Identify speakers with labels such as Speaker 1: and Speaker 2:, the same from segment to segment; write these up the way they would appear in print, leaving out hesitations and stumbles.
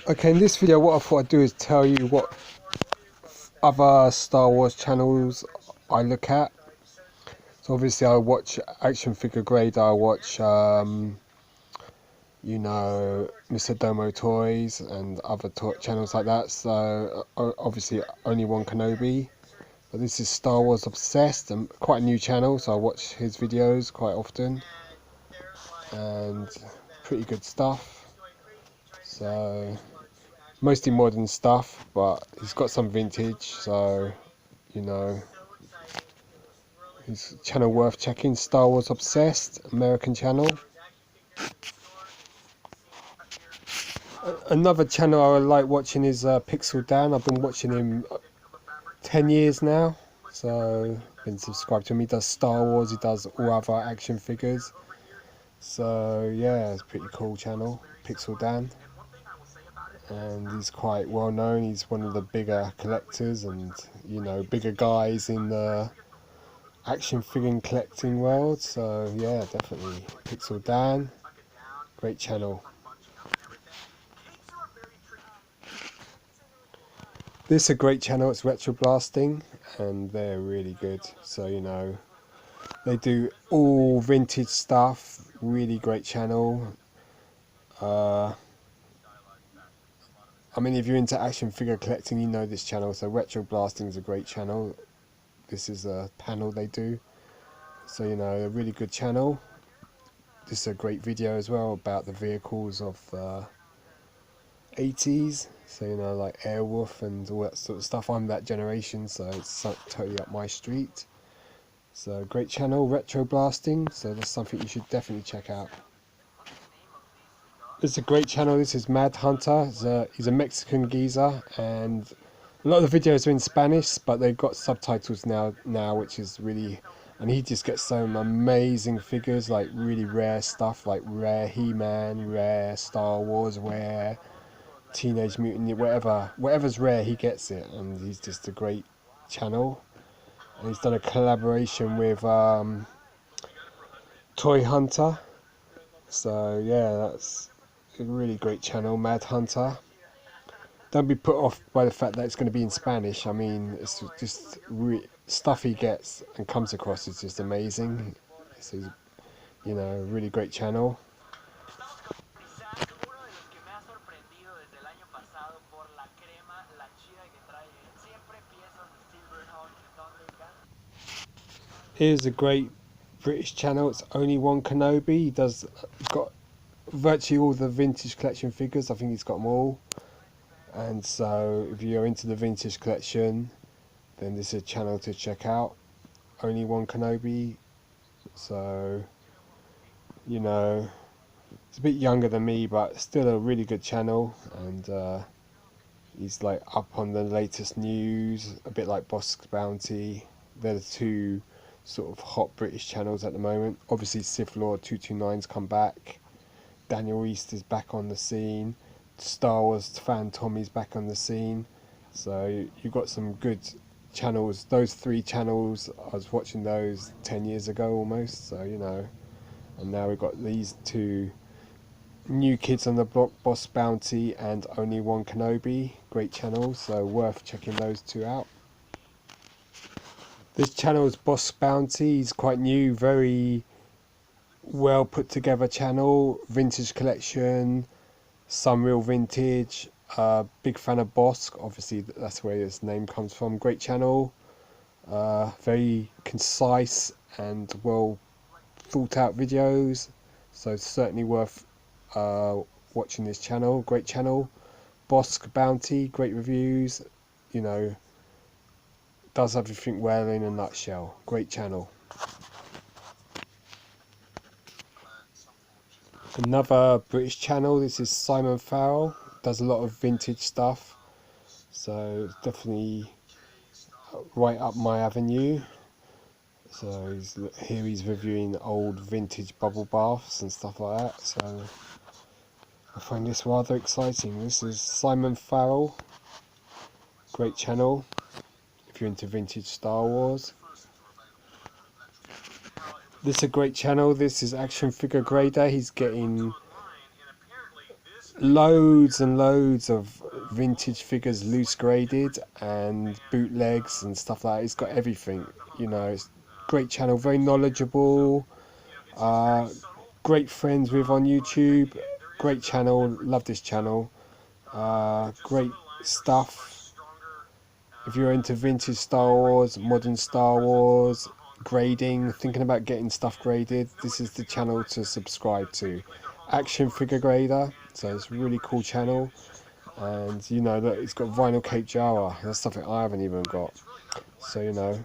Speaker 1: Okay, in this video what I thought I'd do is tell you what other Star Wars channels I look at. So obviously I watch Action Figure Grade, I watch you know, Mr. Domo Toys and other channels like that. So obviously Only One Kenobi. But this is Star Wars Obsessed, and quite a new channel, so I watch his videos quite often. And pretty good stuff. So mostly modern stuff, but he's got some vintage, so you know, his channel worth checking. Star Wars Obsessed, American channel. Another channel I like watching is Pixel Dan. I've been watching him 10 years now, so I've been subscribed to him. He does Star Wars, he does all other action figures, so yeah, it's a pretty cool channel, Pixel Dan. And he's quite well known. He's one of the bigger collectors and, you know, bigger guys in the action figure collecting world. So yeah, definitely Pixel Dan, great channel. This is a great channel, it's Retro Blasting, and they're really good. So you know, they do all vintage stuff, really great channel. I mean, if you're into action figure collecting, you know this channel. So Retro Blasting is a great channel. This is a panel they do. So you know, a really good channel. This is a great video as well about the vehicles of the 80s. So you know, like Airwolf and all that sort of stuff. I'm that generation, so it's totally up my street. So great channel, Retro Blasting. So that's something you should definitely check out. This is a great channel. This is Mad Hunter. He's a Mexican geezer, and a lot of the videos are in Spanish, but they've got subtitles now, which is really. And he just gets some amazing figures, like really rare stuff, like rare He-Man, rare Star Wars, rare Teenage Mutant, whatever's rare, he gets it, and he's just a great channel. And he's done a collaboration with Toy Hunter. So yeah, that's a really great channel, Mad Hunter. Don't be put off by the fact that it's going to be in Spanish. I mean, it's just stuff he gets and comes across is just amazing. So, you know, really great channel. Here's a great British channel. It's Only One Kenobi. He's got virtually all the vintage collection figures. I think he's got them all. And so if you're into the vintage collection, then this is a channel to check out. Only One Kenobi. So, you know, it's a bit younger than me, but still a really good channel. And he's like up on the latest news, a bit like Boss Bounty. They're the two sort of hot British channels at the moment. Obviously Sith Lord 229's come back. Daniel East is back on the scene. Star Wars fan Tommy's back on the scene. So you've got some good channels. Those three channels, I was watching those 10 years ago almost, so you know. And now we've got these two new kids on the block, Boss Bounty and Only One Kenobi. Great channels, so worth checking those two out. This channel is Boss Bounty. He's quite new, very well put together channel, vintage collection, some real vintage. Big fan of Bosk, obviously that's where his name comes from. Great channel, very concise and well thought out videos, so certainly worth watching this channel. Great channel. Bosk Bounty, great reviews, you know, does everything well in a nutshell. Great channel. Another British channel, this is Simon Farrell, does a lot of vintage stuff, so it's definitely right up my avenue. So he's reviewing old vintage bubble baths and stuff like that, so I find this rather exciting. This is Simon Farrell, great channel if you're into vintage Star Wars. This is a great channel. This is Action Figure Grader. He's getting loads and loads of vintage figures, loose graded and bootlegs and stuff like that. It's got everything, you know. It's great channel, very knowledgeable, uh, great friends with on YouTube, great channel, love this channel, great stuff. If you're into vintage Star Wars, modern Star Wars, grading, thinking about getting stuff graded, this is the channel to subscribe to. Action figure grader, so it's a really cool channel. And you know that it's got vinyl cake Jawa, that's something I haven't even got. So you know,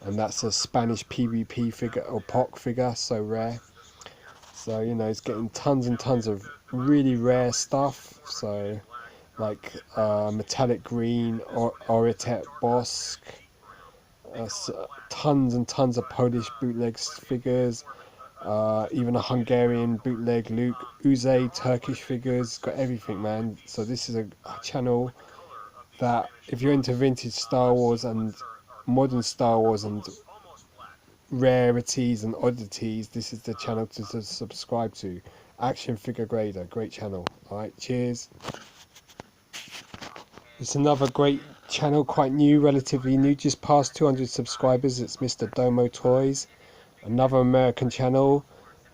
Speaker 1: and that's a Spanish PvP figure or POC figure, so rare. So you know, it's getting tons and tons of really rare stuff. So like metallic green or Oritet Bosk, tons and tons of Polish bootleg figures, even a Hungarian bootleg Luke Uze Turkish figures, got everything, man. So this is a channel that if you're into vintage Star Wars and modern Star Wars and rarities and oddities, this is the channel to subscribe to. Action Figure Grader, great channel. Alright, cheers. It's another great channel, quite new, relatively new, just past 200 subscribers. It's Mr. Domo Toys, another American channel,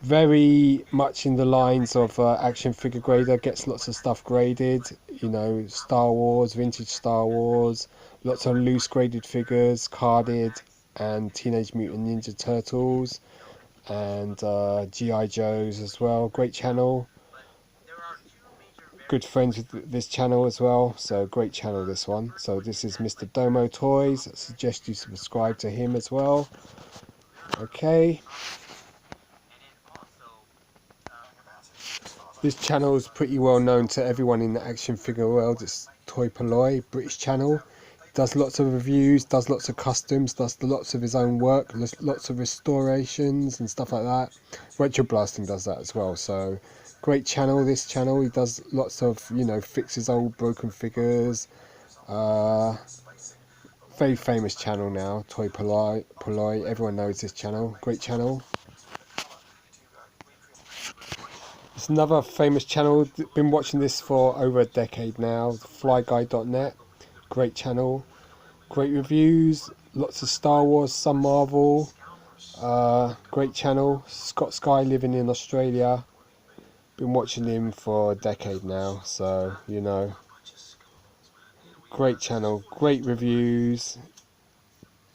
Speaker 1: very much in the lines of Action Figure Grader, gets lots of stuff graded, you know, Star Wars, vintage Star Wars, lots of loose graded figures, carded, and Teenage Mutant Ninja Turtles, and G.I. Joes as well. Great channel. Good friends with this channel as well, so great channel this one. So this is Mr. Domo Toys. I suggest you subscribe to him as well. Okay, this channel is pretty well known to everyone in the action figure world. It's Toy Polloi, British channel. Does lots of reviews, does lots of customs, does lots of his own work, lots of restorations and stuff like that. Retro Blasting does that as well, so great channel, this channel. He does lots of, you know, fixes old broken figures. Very famous channel now, Toy Polloi. Everyone knows this channel, great channel. It's another famous channel, been watching this for over a decade now, flyguy.net. Great channel, great reviews, lots of Star Wars, some Marvel. Great channel. Scott Sky, living in Australia. Been watching him for a decade now, so you know. Great channel, great reviews.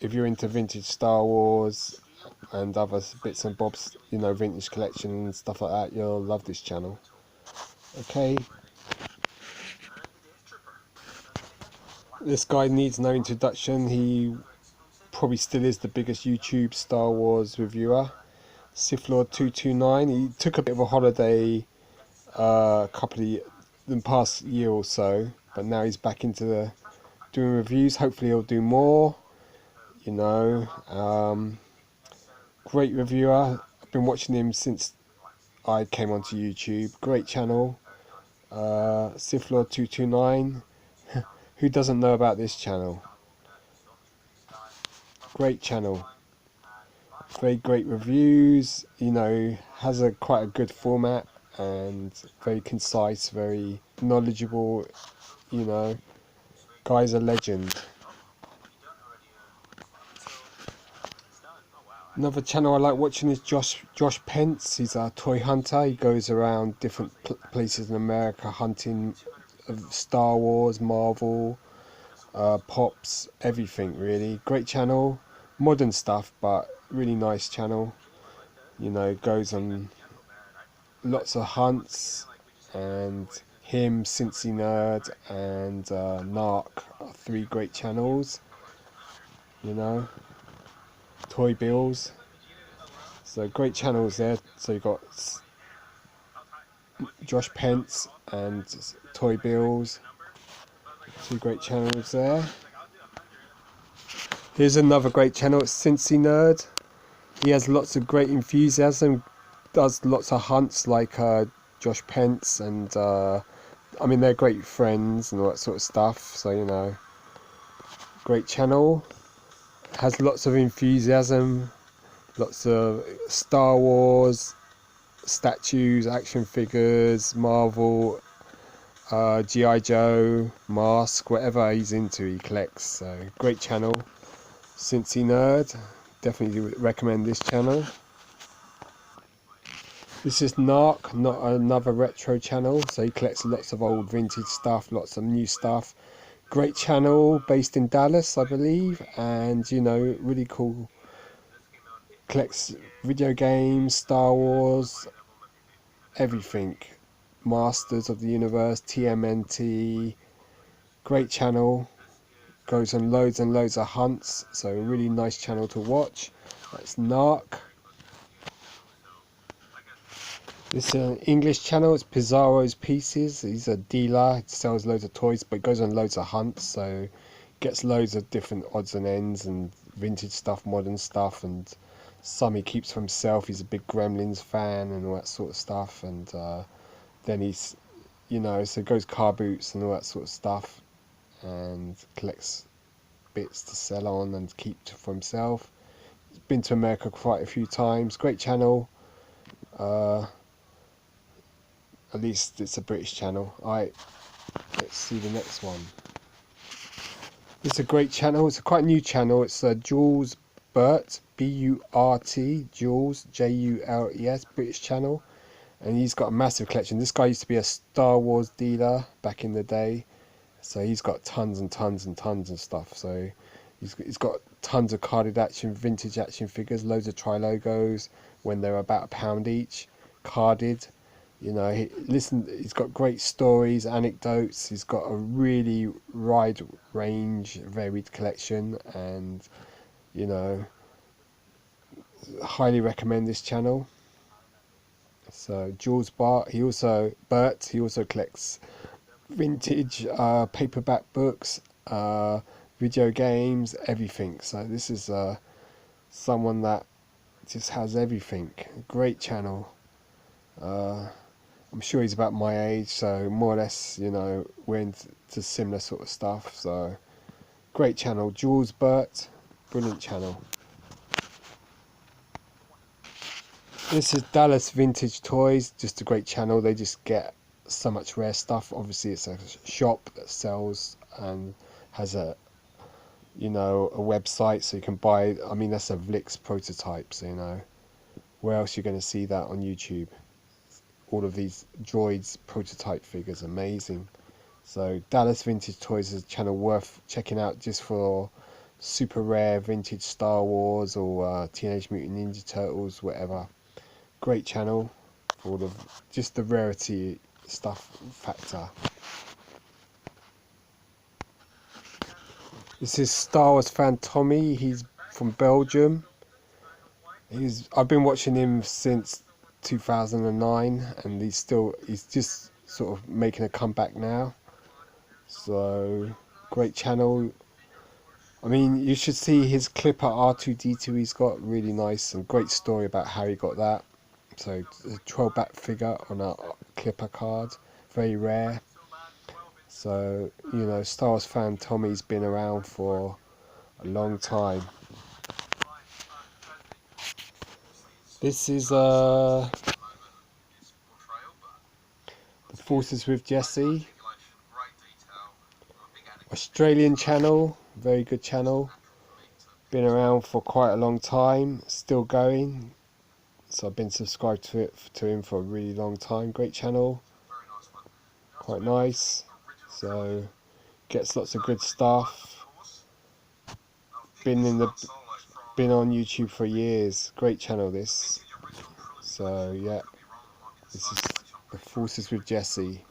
Speaker 1: If you're into vintage Star Wars and other bits and bobs, you know, vintage collection and stuff like that, you'll love this channel. Okay. This guy needs no introduction. He probably still is the biggest YouTube Star Wars reviewer. Sith Lord 229. He took a bit of a holiday couple of the past year or so, but now he's back into the doing reviews. Hopefully he'll do more, you know. Great reviewer. I've been watching him since I came onto YouTube. Great channel. Sith Lord 229. Who doesn't know about this channel? Great channel. Very great reviews, you know, has a quite a good format and very concise, very knowledgeable, you know. Guy's a legend. Another channel I like watching is Josh Pence. He's a toy hunter. He goes around different places in America hunting Star Wars, Marvel, Pops, everything really. Great channel. Modern stuff, but really nice channel. You know, goes on lots of hunts, and him, Cincy Nerd, and Narc are three great channels. You know, Toy Bills. So great channels there. So you've got Josh Pence and Toy Bills. Two great channels there. Here's another great channel, it's Cincy Nerd. He has lots of great enthusiasm, does lots of hunts like Josh Pence, and I mean, they're great friends and all that sort of stuff, so you know, great channel. Has lots of enthusiasm, lots of Star Wars statues, action figures, Marvel, G.I. Joe, Mask, whatever he's into he collects. So great channel. Cincy Nerd, definitely recommend this channel. This is Narc, not another retro channel, so he collects lots of old vintage stuff, lots of new stuff. Great channel, based in Dallas I believe, and you know, really cool. Collects video games, Star Wars, everything. Masters of the Universe, TMNT. Great channel. Goes on loads and loads of hunts, so a really nice channel to watch. That's Narc. This is an English channel, it's Pizarro's Pieces. He's a dealer, he sells loads of toys, but goes on loads of hunts, so gets loads of different odds and ends and vintage stuff, modern stuff, and some he keeps for himself. He's a big Gremlins fan and all that sort of stuff, and then he's, you know, so goes car boots and all that sort of stuff, and collects bits to sell on and keep for himself. He's been to America quite a few times. Great channel. At least it's a British channel. Alright, let's see the next one. It's a great channel. It's a quite new channel. It's Jules Burt, B-U-R-T, Jules, J-U-L-E-S, British channel. And he's got a massive collection. This guy used to be a Star Wars dealer back in the day. So he's got tons and tons and tons of stuff. So he's got tons of carded action, vintage action figures, loads of tri-logos when they're about £1 each, carded. You know, he's got great stories, anecdotes. He's got a really wide range, varied collection, and you know, highly recommend this channel. So Jules Burt, he also collects vintage paperback books, video games, everything. So this is someone that just has everything. Great channel. I'm sure he's about my age, so more or less, you know, we're into similar sort of stuff. So great channel, Jules Burt, brilliant channel. This is Dallas Vintage Toys, just a great channel. They just get so much rare stuff. Obviously it's a shop that sells and has a, you know, a website, so you can buy. I mean, that's a Vlix prototype, so you know, where else you're going to see that on YouTube? All of these droids prototype figures, amazing. So Dallas Vintage Toys is a channel worth checking out just for super rare vintage Star Wars or Teenage Mutant Ninja Turtles, whatever. Great channel for just the rarity stuff factor. This is Star Wars fan Tommy. He's from Belgium. I've been watching him since 2009, and he's just sort of making a comeback now. So great channel. I mean, you should see his Clipper R2D2 he's got, really nice, and great story about how he got that. So a 12-back figure on a Clipper card, very rare. So, you know, Star Wars fan Tommy's been around for a long time. This is The Forces with Jesse, Australian channel, very good channel, been around for quite a long time, still going, so I've been subscribed to him for a really long time. Great channel, quite nice, so gets lots of good stuff, been on YouTube for years. Great channel this. So yeah, this is The Forces with Jesse.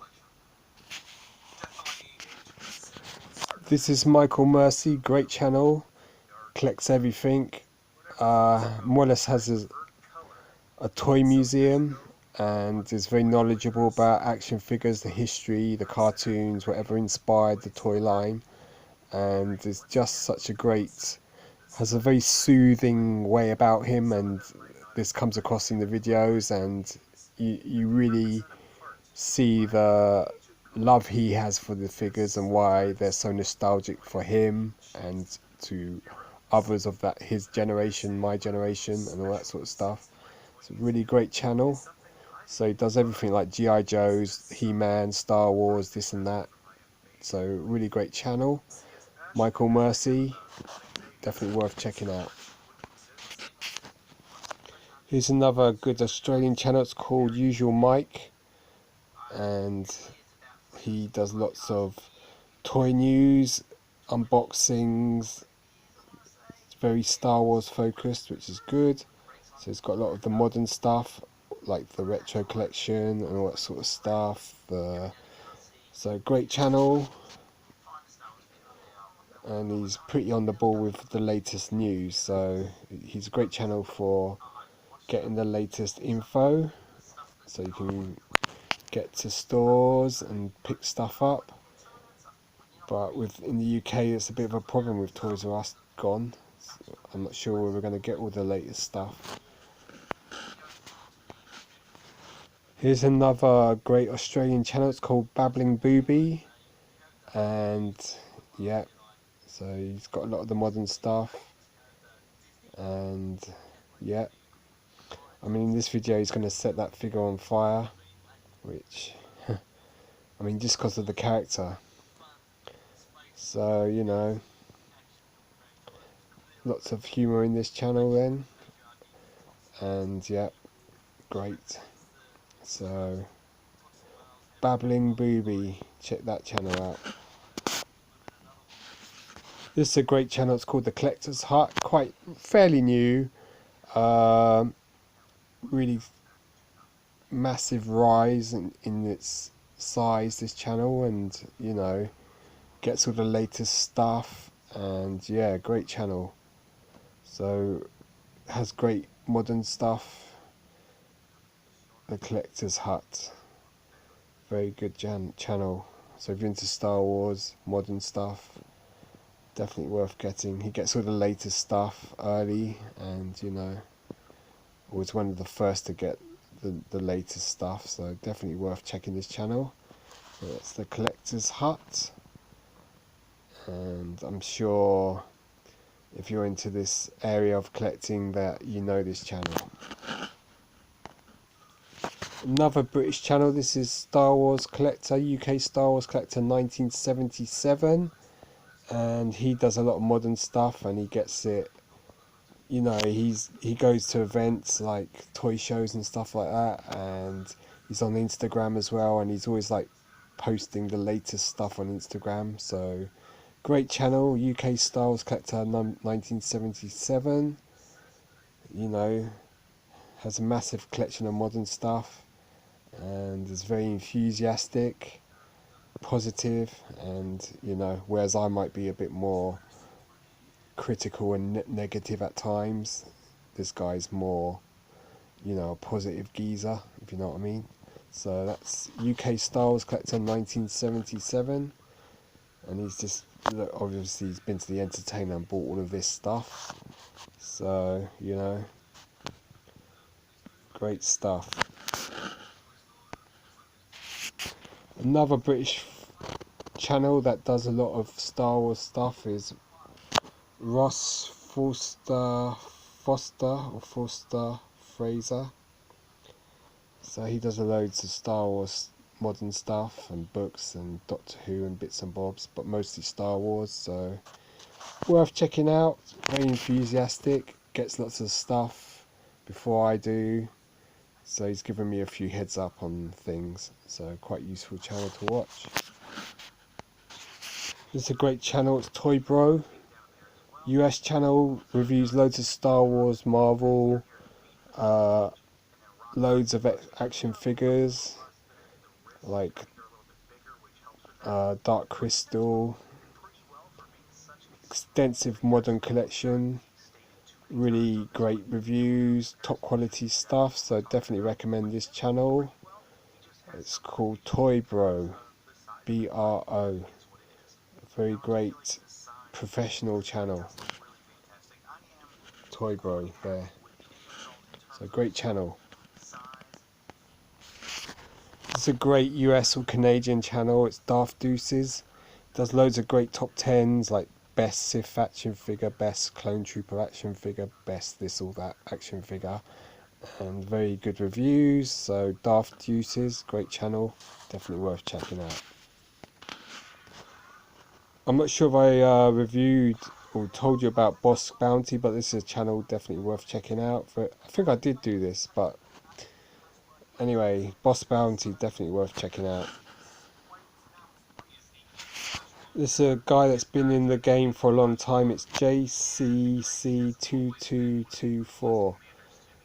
Speaker 1: This is Michael Mercy, great channel, collects everything, more or less has a toy museum, and is very knowledgeable about action figures, the history, the cartoons, whatever inspired the toy line, and is just such a great, has a very soothing way about him, and this comes across in the videos, and you really see the love he has for the figures and why they're so nostalgic for him and to others of his generation, my generation, and all that sort of stuff. It's a really great channel. So he does everything like G.I. Joe's, He-Man, Star Wars, this and that. So really great channel. Michael Mercy, definitely worth checking out. Here's another good Australian channel, it's called Usual Mike, and he does lots of toy news, unboxings. It's very Star Wars focused, which is good. So it's got a lot of the modern stuff, like the retro collection and all that sort of stuff. So great channel, and he's pretty on the ball with the latest news. So he's a great channel for getting the latest info, so you can get to stores and pick stuff up. But in the UK, it's a bit of a problem with Toys R Us gone. So I'm not sure where we're going to get all the latest stuff. Here's another great Australian channel, it's called Babbling Booby, and yeah, so he's got a lot of the modern stuff, and yeah, I mean in this video he's going to set that figure on fire, which I mean just because of the character. So you know, lots of humour in this channel then, and yeah, great. So Babbling Booby, check that channel out. This is a great channel, it's called The Collector's Hut, quite fairly new, really massive rise in its size, this channel, and you know, gets all the latest stuff, and yeah, great channel. So has great modern stuff. The Collector's Hut, very good channel. So if you're into Star Wars, modern stuff, definitely worth getting. He gets all the latest stuff early, and you know, was one of the first to get the latest stuff, so definitely worth checking this channel. So that's The Collector's Hut, and I'm sure if you're into this area of collecting that you know this channel. Another British channel, this is Star Wars Collector, UK Star Wars Collector 1977, and he does a lot of modern stuff, and he gets it, you know, he goes to events like toy shows and stuff like that, and he's on Instagram as well, and he's always like posting the latest stuff on Instagram. So great channel, UK Star Wars Collector 1977, you know, has a massive collection of modern stuff, and is very enthusiastic, positive, and you know, whereas I might be a bit more critical and negative at times, this guy's more, you know, a positive geezer, if you know what I mean. So that's UK Star Wars Collector 1977, and he's just, look, obviously he's been to the entertainer and bought all of this stuff, so you know, great stuff. Another British channel that does a lot of Star Wars stuff is Ross Foster Fraser. So he does loads of Star Wars modern stuff and books and Doctor Who and bits and bobs, but mostly Star Wars, so worth checking out. Very enthusiastic, gets lots of stuff before I do, so he's given me a few heads up on things, so quite useful channel to watch. This is a great channel, it's Toy Bro, US channel, reviews loads of Star Wars, Marvel, loads of action figures like Dark Crystal, extensive modern collection, really great reviews, top quality stuff, so definitely recommend this channel. It's called Toy Bro, BRO, very great professional channel, Toy Bro there, so great channel. It's a great US or Canadian channel, it's Daft Deuces, does loads of great top 10s like best Sith action figure, best clone trooper action figure, best this or that action figure, and very good reviews. So Daft Uses, great channel, definitely worth checking out. I'm not sure if I reviewed or told you about Boss Bounty, but this is a channel definitely worth checking out. I think I did do this, but anyway, Boss Bounty definitely worth checking out. This is a guy that's been in the game for a long time. It's JCC2224.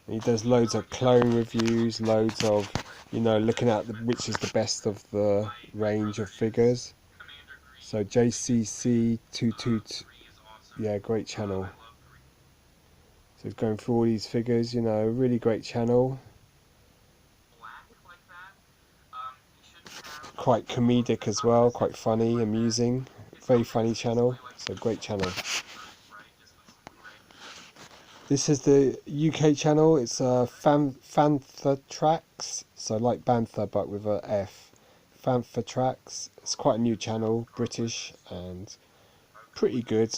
Speaker 1: He does loads of clone reviews, loads of, looking at which is the best of the range of figures. So JCC22, yeah, great channel. So he's going through all these figures, really great channel. Quite comedic as well, quite funny, amusing. Very funny channel, so great channel. This is the UK channel. It's Fantha Tracks, so like Bantha but with a F. Fantha Tracks. It's quite a new channel, British, and pretty good.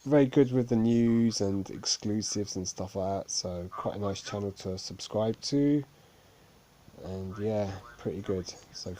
Speaker 1: Very good with the news and exclusives and stuff like that. So quite a nice channel to subscribe to. And yeah, pretty good. So